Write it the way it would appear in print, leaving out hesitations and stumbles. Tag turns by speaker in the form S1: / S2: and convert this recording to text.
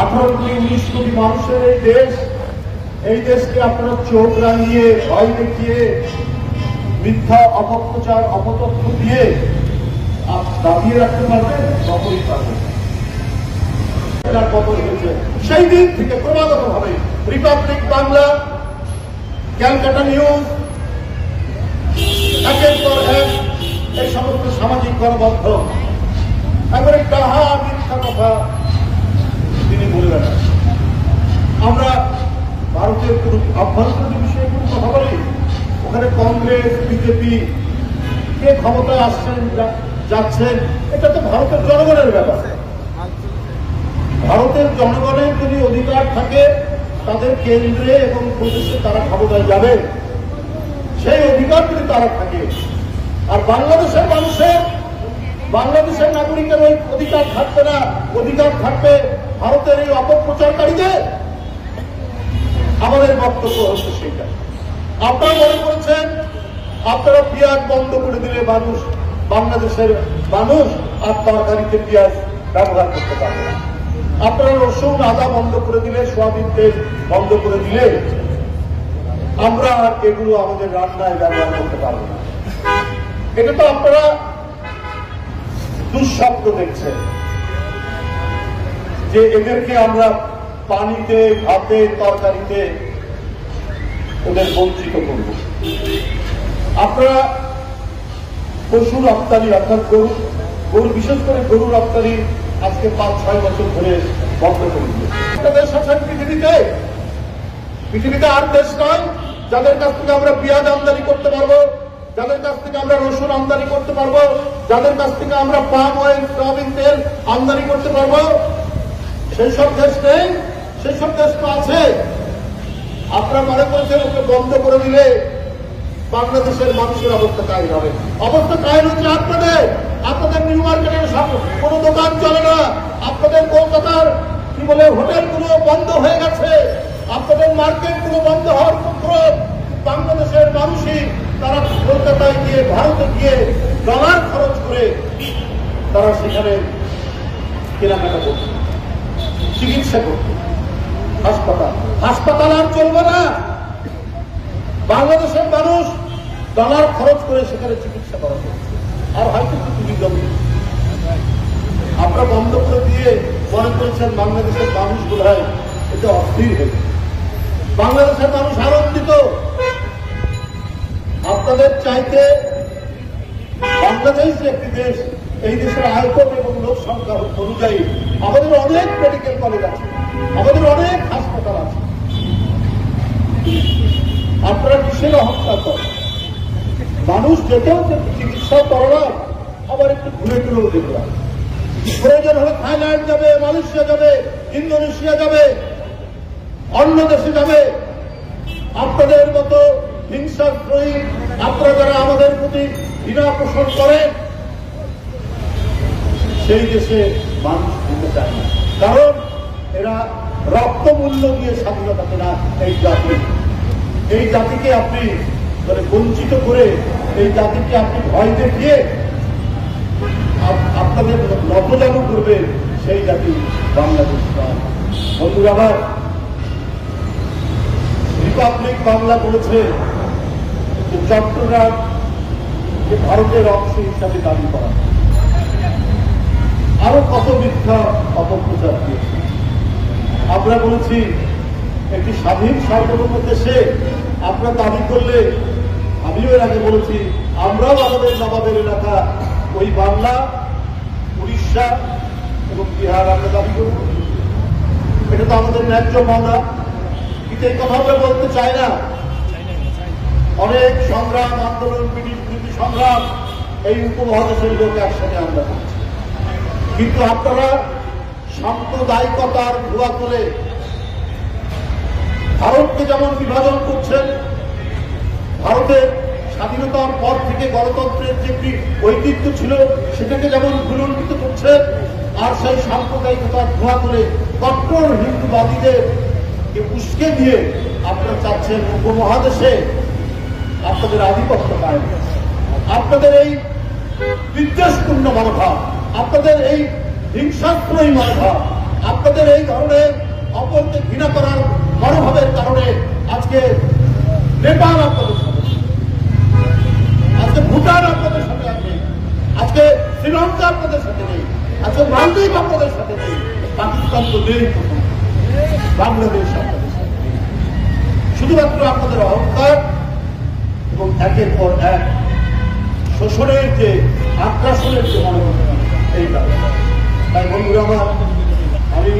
S1: 18 কোটি 19 কোটি মানুষের এই দেশকে আপনারা চোখ রাঙিয়ে ভয় দেখিয়ে মিথ্যা অপপ্রচার অপতথ্য দিয়ে দাবিয়ে রাখতে পারবেন, তখনই পারবেন। পতন হয়েছে সেই দিন থেকে ক্রমাগত ভাবে রিপাবলিক বাংলা, ক্যালকাটা নিউজ, একের পর এক এই সমস্ত সামাজিক গণমাধ্যম একবারে ডাহা মিথ্যা কথা তিনি বলে বেড়ান। আমরা ভারতের কোন আভ্যন্তরীণ বিষয়ে কোনো কথা বলি, ওখানে কংগ্রেস বিজেপি কে ক্ষমতায় আসছেন যাচ্ছেন, এটা তো ভারতের জনগণের ব্যাপার। ভারতের জনগণের যদি অধিকার থাকে তাদের কেন্দ্রে এবং প্রদেশে তারা ক্ষমতায় যাবে, সেই অধিকার যদি তারা থাকে। আর বাংলাদেশের নাগরিকের ওই অধিকার থাকবে না, অধিকার থাকবে ভারতের এই অপপ্রচারকারীদের। আমাদের বক্তব্য হচ্ছে সেইটা। আপনারা মনে করেছেন আপনারা পেঁয়াজ বন্ধ করে দিলে বাংলাদেশের মানুষ আর তরকারিতে পেঁয়াজ ব্যবহার করতে পারবে না। আপনারা রসুন আদা বন্ধ করে দিলে, সোয়াবিন তেল বন্ধ করে দিলে আমরা এগুলো আমাদের রান্নায় ব্যবহার করতে পারবো না। এটা তো আপনারা দুঃস্বপ্ন দেখছেন যে এদেরকে আমরা পানিতে, ভাতে, তরকারিতে ওদের বঞ্চিত করব। আপনারা পশু রপ্তানি অর্থাৎ গরু বিশেষ করে গরু রপ্তানি আজকে 5-6 বছর ধরে বন্ধ করে দিয়েছে। একটা দেশ আছেন পৃথিবীতে আর দেশ নয় যাদের কাছ থেকে আমরা পেঁয়াজ আমদানি করতে পারবো, যাদের কাছ থেকে আমরা রসুন আমদানি করতে পারবো, যাদের কাছ থেকে আমরা পাম অয়েল, সয়াবিন তেল আমদানি করতে পারবো। সেই সব দেশ নেই, সেই সব দেশ তো আছে। আপনারা মনে করছেন ওকে বন্ধ করে দিলে বাংলাদেশের মানুষের অবস্থা কাহিল হবে। অবস্থা কাহিল হচ্ছে আপনাদের নিউ মার্কেটের কোনো দোকান চলে না, আপনাদের কলকাতার হোটেলগুলো বন্ধ হয়ে গেছে, আপনাদের মার্কেটগুলো বন্ধ হওয়ার পর বাংলাদেশের মানুষই তারা কলকাতায় গিয়ে, ভারতে গিয়ে ডলার খরচ করে তারা সেখানে কেনাকাটা করছে, চিকিৎসা করছে। হাসপাতাল আর চলবে না। বাংলাদেশের মানুষ ডলার খরচ করে সেখানে চিকিৎসা করা হচ্ছে। আর হয়তো পৃথিবীর জমি আপনারা বন্ধ করে দিয়ে মনে করেছেন বাংলাদেশের মানুষ বোধহয় এটা অস্থির হয়েছে। বাংলাদেশের মানুষ আনন্দিত। আপনাদের চাইতে বাংলাদেশ যে একটি দেশ, এই দেশের আয়তন এবং লোক সংখ্যা অনুযায়ী আমাদের অনেক মেডিকেল কলেজ আছে, আমাদের অনেক হাসপাতাল আছে। আপনারা কিসের অহংকার করেন? মানুষ যেতেও চিকিৎসা করলাম, আবার একটু ঘুরে ঘুরেও দেখলাম। প্রয়োজন হলে থাইল্যান্ড যাবে, মালয়েশিয়া যাবে, ইন্দোনেশিয়া যাবে, অন্য দেশে যাবে। আপনাদের মতো হিংসাত্রয়ী আপনারা যারা আমাদের প্রতি ঘৃণা পোষণ করেন, সেই দেশে মানুষ যেতে চায় না। কারণ এরা রক্তমূল্য দিয়ে স্বাধীনতা কেনা এই জাতিকে আপনি বঞ্চিত করে, এই জাতিকে আপনি ভয় দেখিয়ে আপনাদের নতজানু করবে, সেই জাতি বাংলাদেশ নয়। বন্ধুরা আমার, রিপাবলিক বাংলা বলেছে যে চট্টগ্রাম যে ভারতের অংশ হিসাবে দাবি করা, আরো কত মিথ্যা অপপ্রচার দিয়েছে। আমরা বলেছি একটি স্বাধীন সার্বভৌম দেশে আপনারা দাবি করলে, আমিও এর আগে বলেছি, আমরাও আমাদের নবাবের এলাকা ওই বাংলা, উড়িষ্যা এবং বিহার আমরা দাবি করব। এটা তো আমাদের ন্যায্য মামলা। কিন্তু এই কথা আমরা বলতে চাই না। অনেক সংগ্রাম, আন্দোলন, বিরোধী সংগ্রাম এই উপমহাদেশের লোক একসাথে আমরা করছি। কিন্তু আপনারা সাম্প্রদায়িকতার ধোঁয়া তুলে ভারতকে যেমন বিভাজন করছেন, ভারতের স্বাধীনতার পর থেকে গণতন্ত্রের যে একটি ঐতিহ্য ছিল সেটাকে যেমন ভুলুণ্ঠিত করছেন, আর সেই সাম্প্রদায়িকতার ধোঁয়া তুলে কট্টর হিন্দুবাদীদের উস্কে দিয়ে আপনারা চাচ্ছেন উপমহাদেশে আপনাদের আধিপত্য কায়েম। আপনাদের এই বিদ্বেষপূর্ণ মনোভাব, আপনাদের এই হিংসাত্মক মনোভাব, আপনাদের এই ধরনের বাংলাদেশকে ঘৃণা করার মনোভাবের কারণে আজকে নেপাল আপনাদের সাথে, আজকে ভুটান আপনাদের সাথে আছে, আজকে শ্রীলঙ্কা আপনাদের সাথে নেই, আজকে মালদ্বীপ আপনাদের সাথে নেই, পাকিস্তান তো নেই, বাংলাদেশ আপনাদের সাথে নেই। শুধুমাত্র আপনাদের অহংকার এবং একের পর এক শোষণের যে আগ্রাসনের যে মনোভাব, এইটা। তাই বন্ধুরা আমার, আমি